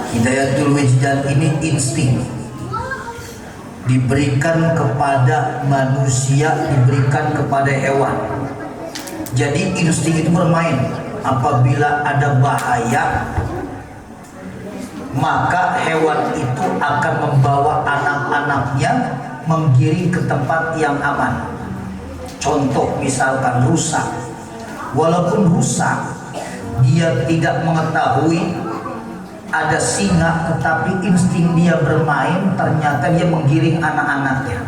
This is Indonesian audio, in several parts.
Hidayatul wijdan ini insting, diberikan kepada manusia, diberikan kepada hewan. Jadi insting itu bermain. Apabila ada bahaya, maka hewan itu akan membawa anak-anaknya menggiring ke tempat yang aman. Contoh misalkan rusa, walaupun rusa dia tidak mengetahui ada singa, tetapi insting dia bermain, ternyata dia menggiring anak-anaknya.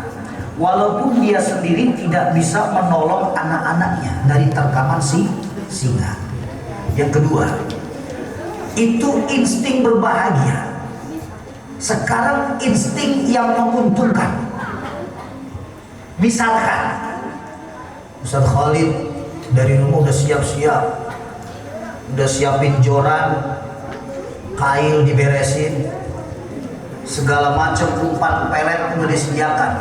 Walaupun dia sendiri tidak bisa menolong anak-anaknya dari terkaman singa. Yang kedua, itu insting berbahagia. Sekarang insting yang menguntungkan. Misalkan Ustaz Khalid dari rumah udah siap-siap, udah siapin joran, kail diberesin, segala macam umpan pelet udah disediakan.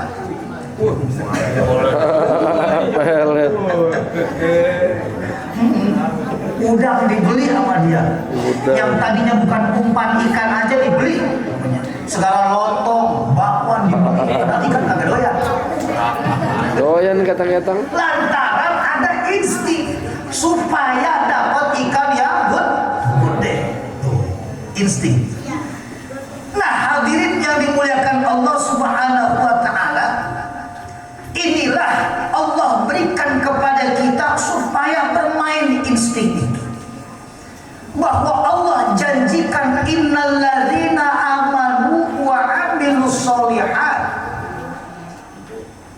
Pelet. Udang dibeli sama dia. Udang. Yang tadinya bukan umpan ikan aja dibeli. Segala lontong, bakwan dibeli. Padahal ikan kagak doyan. Doyan katang-katang. Lantaran ada insting supaya dapat ikan yang gede. Tuh, insting. Nah, hadirin yang dimuliakan Allah Subhanahu wa taala, inilah Allah berikan kepada kita supaya bermain insting itu. Bahwa Allah janjikan innalladzina amanu wa amilus sholihat.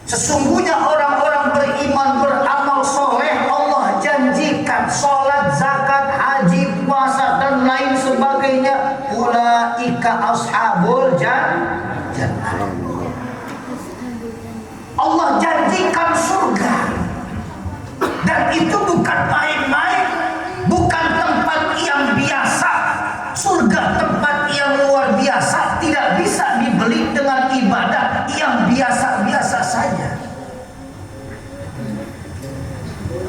Sesungguhnya orang-orang beriman beramal soleh, Allah janjikan sholat, zakat, haji, puasa dan lain sebagainya. Ulaika ashabul jannah. Allah janjikan surga. Dan itu bukan main-main, bukan tempat yang biasa. Surga tempat yang luar biasa, tidak bisa dibeli dengan ibadah yang biasa-biasa saja.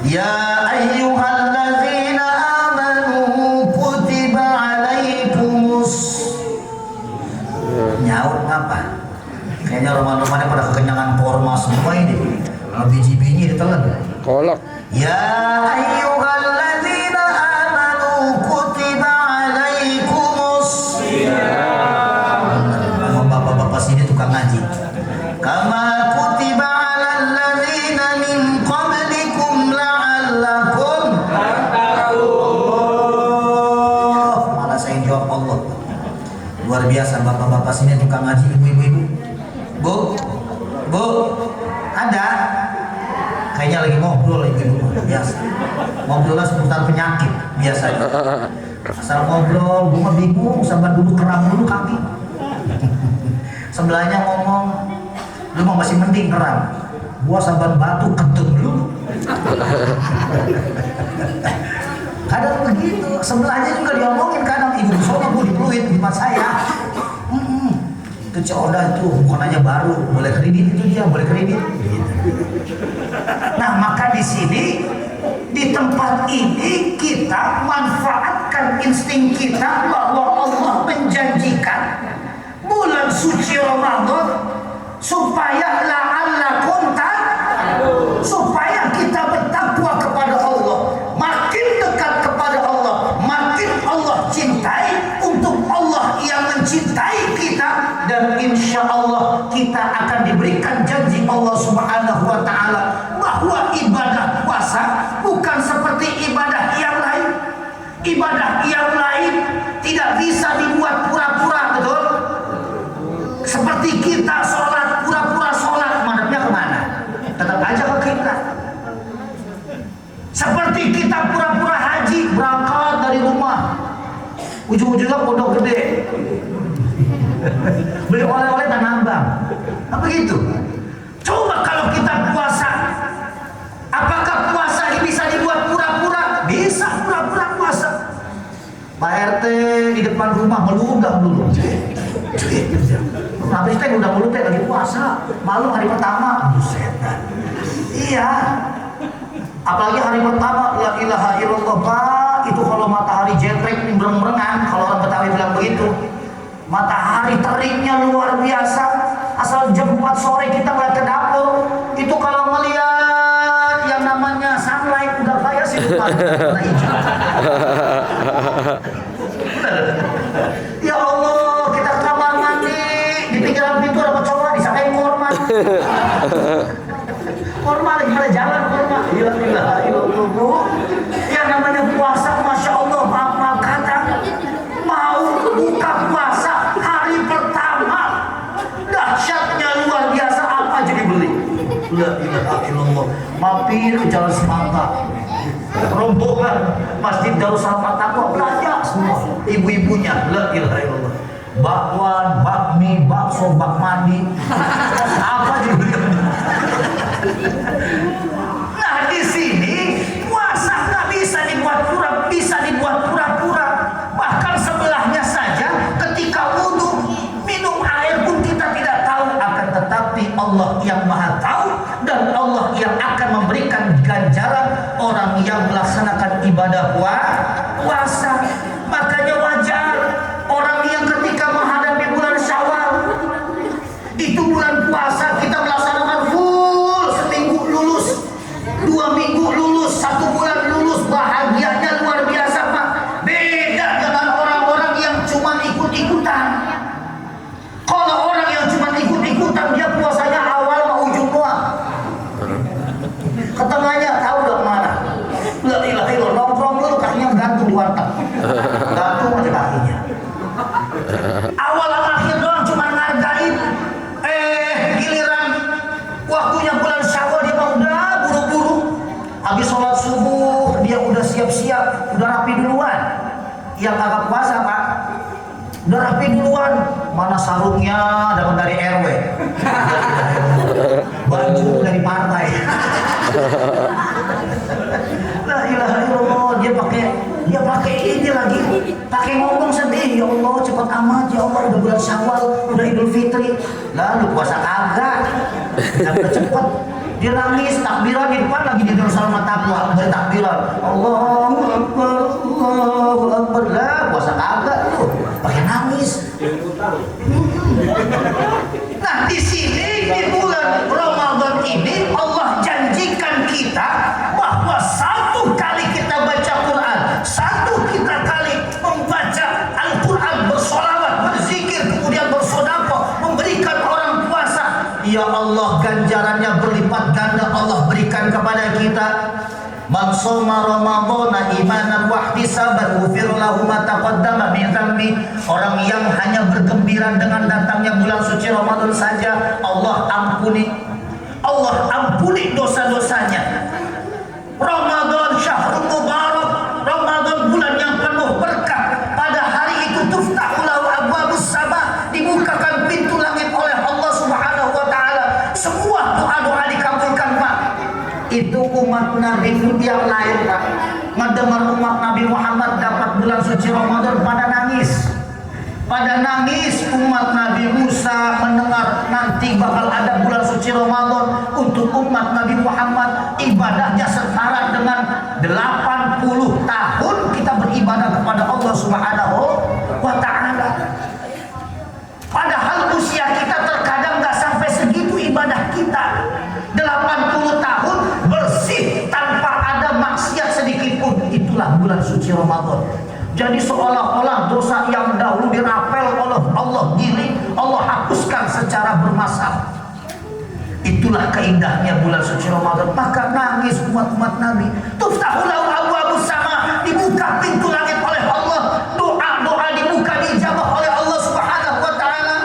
Ya ayyuhalladzina amanu kutiba alaikumus. Nyaut apa? Kayaknya roman-romannya pada kekenyangan korma semua ini. Biji-biji ditelan. Kolak. Ya ayyuhalladzina amanu kutiba alaikumus. Sama bapak-bapak sini tukang ngaji. Kama kutiba alal ladzina min qablikum la'allakum tattaqun. Malah saya jawab Allah. Luar biasa bapak-bapak sini tukang ngaji, ibu-ibu. Bu, ada? Kayaknya lagi ngobrol ibu-ibu, biasa. Ngobrolnya seputar penyakit biasanya. Asal ngobrol, gue mah bingung, sambil duduk keram dulu kaki. Sebelahnya ngomong, lu mau masih mending keram. Gua sambil batu ketum lu. Kadang begitu, sebelahnya juga diomongin kadang, ibu sono gue dipeluit di tempat saya. Itu Coda tuh bukan aja baru, boleh kredit itu dia, boleh kredit. Gitu. Nah maka di sini, di tempat ini kita manfaatkan insting kita bahwa Allah menjanjikan bulan suci Ramadan supaya la'allakum tattaqun, supaya kita bertakwa kepada Allah, makin dekat kepada Allah, makin Allah cintai, untuk Allah yang mencintai kita, dan insya Allah kita akan diberikan janji Allah Subhanahu wa ta'ala bahwa ibadah puasa bukan seperti ibadah yang lain. Ibadah yang lain tidak bisa dibuat pura-pura, betul? Seperti kita sholat, pura-pura sholat, madhabnya kemana? Tetap aja ke kiblat. Seperti kita pura-pura haji, berangkat dari rumah, ujung-ujungnya pondok gede, beli oleh-oleh Tanah Abang. Apa gitu? Coba kalau kita puasa, apakah puasa ini bisa dibuat pura-pura? Bisa pura-pura puasa. Pak RT di depan rumah meludah dulu. Habis teh udah mulut teh lagi puasa, malu hari pertama. Buset. Iya. Apalagi hari pertama, la ilaha illallah, Pak. Itu kalau matahari jetrek bereng-berengan, kalau orang Betawi bilang begitu. Matahari teriknya luar biasa. Asal jam 4 sore kita ngeliat ke dapur, itu kalau melihat yang namanya sunlight udah kayak sih warna hijau. Ya Allah, kita ke kamar mandi, di pinggiran pintu ada kecoa, disangkain korma. Korma lagi pada jalan korma. Ilah. Yang namanya puasa, masya Allah, maaf kata, mau buka puasa hari pertama, dahsyatnya luar biasa, apa aja dibeli. La ilaha illallah. Mampir ke Jalan Semangka, rombongan Masjid Darussalam Taqwa belanja semua, ibu-ibunya. La ilaha illallah. Bakwan, bakmi, bakso, bak mandi, apa aja dibeli. Nah di sini puasa nggak bisa dibuat pura-pura. Bahkan sebelahnya saja ketika wudhu minum air pun kita tidak tahu, akan tetapi Allah yang maha tahu dan Allah yang akan memberikan ganjaran orang yang melaksanakan ibadah puasa. Makanya wajar orang yang ketika menghadapi bulan Syawal, itu bulan puasa kita melaksanakan full, seminggu lulus, 2 minggu lulus, 1 bulan lulus, bahagianya luar biasa Pak. Beda dengan orang-orang yang cuma ikut-ikutan. Kalau orang yang cuma ikut-ikutan, dia puasanya awal sama ujung doang. Ketengahnya tahu gak kemana. La ilaha illallah, nongkrong dulu kakinya gantung di warteg. Gantung aja kakinya. Awal sama akhir doang cuma ngargain. Giliran waktunya bulan Syawal dia mau udah buru-buru. Habis sholat subuh dia udah siap-siap, udah rapi duluan. Yang kagak puasa Pak, udah rapi duluan. Mana sarungnya dapat dari RW, baju dari partai. La ilaha illallah, dia pakai ini lagi, pakai ngomong sedih. Ya Allah cepat amat, ya Allah udah bulan Syawal, udah Idul Fitri, lalu puasa kagak, udah cepet. Dia nangis takbiran di depan lagi di Darussalam Taqwa, dari takbiran Allahu Akbar, lah puasa kagak tuh, pakai nangis. Nah di sini di bulan Ramadan ini Allah janjikan kita bahwa 1 kali kita baca Quran, 1 kita kali membaca Al-Quran, bersolawat, berzikir, kemudian bersedekah, memberikan orang puasa, ya Allah ganjarannya berlipat ganda Allah berikan kepada kita. Man shoma ramadhana imanan wa ihtisaban ghufir lahu ma taqaddama min dhanbi. Orang yang hanya bergembira dengan datangnya bulan suci Ramadan saja, Allah ampuni dosa-dosanya. Ramadan syahrul mubarak, Ramadan bulan yang penuh berkah. Pada hari itu tuftahu lahu abwabus sama, dibukakan pintu langit oleh Allah Subhanahu wa taala. Semua doa-doa dikabulkan Pak. Itu umat Nabi yang lain Pak, mendengar umat Nabi Muhammad dapat bulan suci Ramadan pada nangis. Umat Nabi Musa mendengar nanti bakal ada bulan suci Ramadan. Untuk umat Nabi Muhammad ibadahnya setara dengan 80 tahun kita beribadah kepada Allah Subhanahu wa ta'ala. Padahal usia kita terkadang gak sampai segitu ibadah kita. 80 tahun bersih tanpa ada maksiat sedikit pun, itulah bulan suci Ramadan. Jadi seolah-olah dosa yang dahulu dirapel oleh Allah giling, Allah hapuskan secara bermasalah. Itulah keindahnya bulan suci Ramadan. Maka nangis umat-umat Nabi. Tuftahu lahu abwabus sama, dibuka pintu langit oleh Allah. Doa-doa dibuka, dijabah oleh Allah Subhanahu wa taala.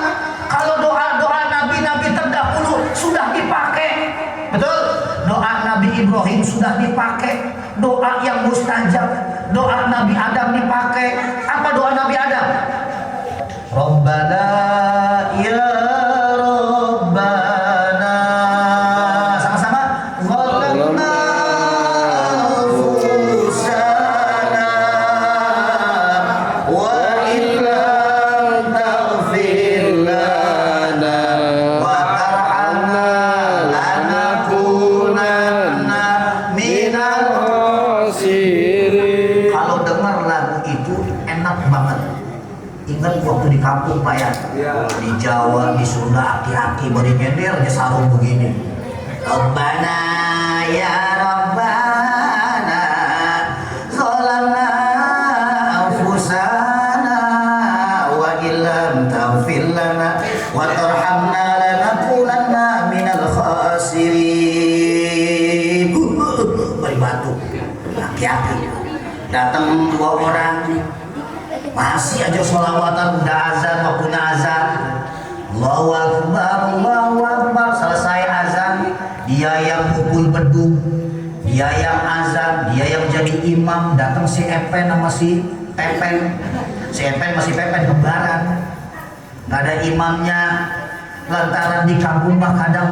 Kalau doa-doa nabi-nabi terdahulu sudah dipakai, betul? Doa Nabi Ibrahim sudah dipakai, doa yang mustajab. Doa Nabi Adam dipakai. Apa doa Nabi Adam? Rabbana ya Rabbana, sama-sama, zalamna anfusana wa illam taghfir lana wa tarhamna lanakunanna minal khasirin. Kalau dengar lagu itu enak banget. Ingat waktu di kamar kampung Pak ya. Di Jawa, di Sunda, aki-aki beri nyender aja sarung begini. Rabbana ya Rabbana zalamna anfusana wa illam taghfir lana wa tarhamna lanakunanna minal khasirin. Beri batu. Aki-aki. Datang dua orang, masih aja sholawatan, udah azan, waktunya azan. Allahu Akbar, Allahu Akbar. Selesai azan, dia yang pukul beduk, dia yang azan, dia yang jadi imam. Datang si Epen sama si Pepen. Si Epen masih Pepen kembaran. Gak ada imamnya, lantaran di kampung mah kadang